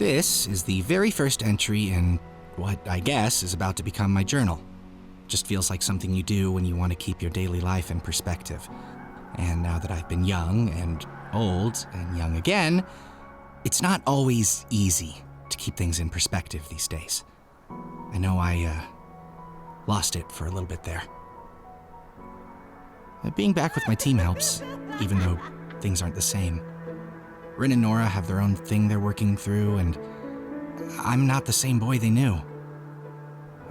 This is the very first entry in what I guess is about to become my journal. Just feels like something you do when you want to keep your daily life in perspective. And now that I've been young and old and young again, it's not always easy to keep things in perspective these days. I know I lost it for a little bit there. Being back with my team helps, even though things aren't the same. Rin and Nora have their own thing they're working through, and I'm not the same boy they knew.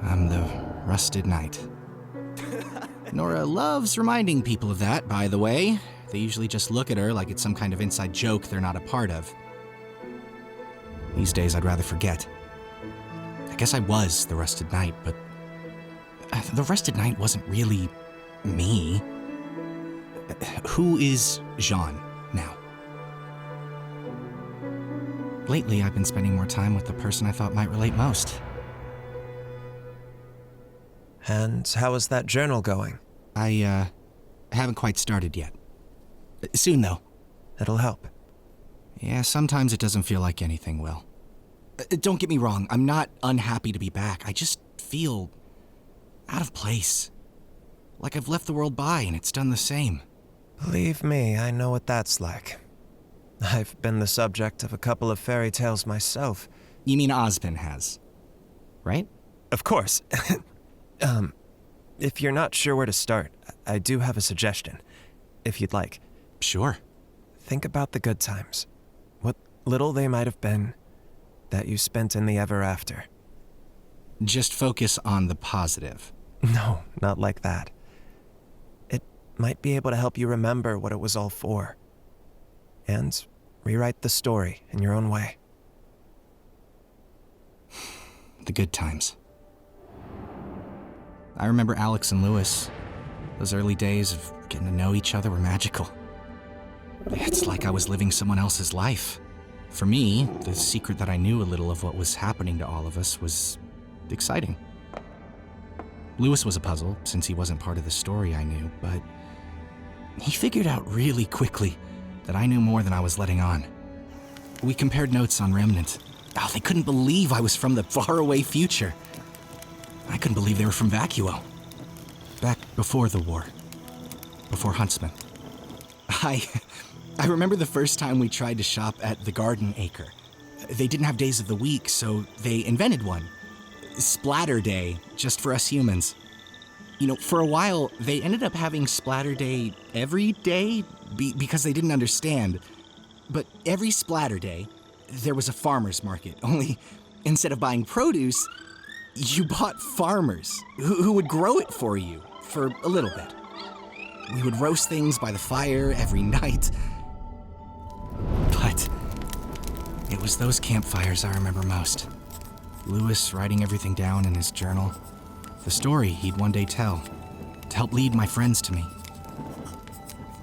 I'm the rusted knight. Nora loves reminding people of that, by the way. They usually just look at her like it's some kind of inside joke they're not a part of. These days, I'd rather forget. I guess I was the rusted knight, but the rusted knight wasn't really me. Who is Jean now? Lately, I've been spending more time with the person I thought might relate most. And how is that journal going? I haven't quite started yet. Soon, though. It'll help. Yeah, sometimes it doesn't feel like anything will. Don't get me wrong, I'm not unhappy to be back. I just feel out of place. Like I've left the world by and it's done the same. Believe me, I know what that's like. I've been the subject of a couple of fairy tales myself. You mean Ozpin has, right? Of course. If you're not sure where to start, I do have a suggestion, if you'd like. Sure. Think about the good times. What little they might have been that you spent in the ever after. Just focus on the positive. No, not like that. It might be able to help you remember what it was all for. And rewrite the story in your own way. The good times. I remember Alex and Lewis. Those early days of getting to know each other were magical. It's like I was living someone else's life. For me, the secret that I knew a little of what was happening to all of us was exciting. Lewis was a puzzle, since he wasn't part of the story I knew, but he figured out really quickly that I knew more than I was letting on. We compared notes on Remnant. Oh, they couldn't believe I was from the faraway future. I couldn't believe they were from Vacuo. Back before the war. Before Huntsman. I remember the first time we tried to shop at the Garden Acre. They didn't have days of the week, so they invented one. Splatter Day, just for us humans. You know, for a while, they ended up having Splatter Day every day because they didn't understand. But every Splatter Day, there was a farmer's market. Only, instead of buying produce, you bought farmers who would grow it for you for a little bit. We would roast things by the fire every night. But it was those campfires I remember most. Lewis writing everything down in his journal. The story he'd one day tell, to help lead my friends to me.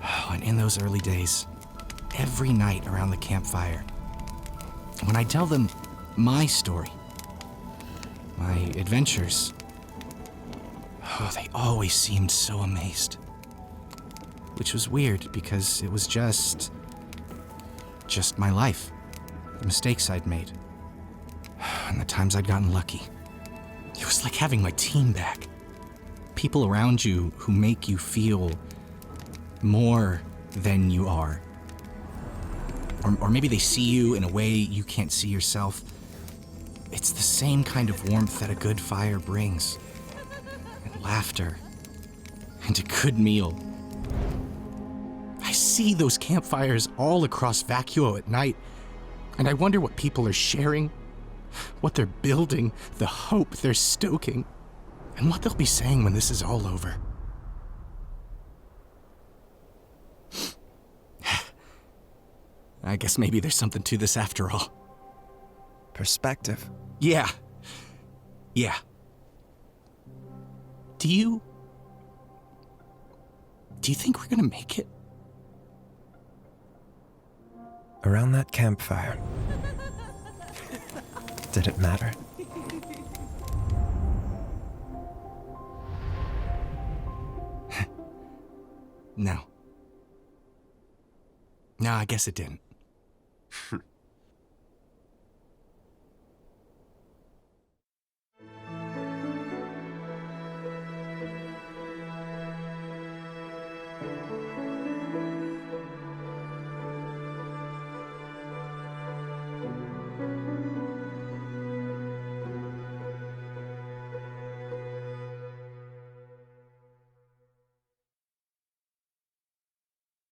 Oh, and in those early days, every night around the campfire, when I tell them my story, my adventures, oh, they always seemed so amazed. Which was weird because it was just my life, the mistakes I'd made, and the times I'd gotten lucky. It was like having my team back. People around you who make you feel more than you are. Or maybe they see you in a way you can't see yourself. It's the same kind of warmth that a good fire brings. And laughter. And a good meal. I see those campfires all across Vacuo at night, and I wonder what people are sharing, what they're building, the hope they're stoking, and what they'll be saying when this is all over. I guess maybe there's something to this after all. Perspective. Yeah. Do you think we're gonna make it? Around that campfire. Did it matter? No. No, I guess it didn't.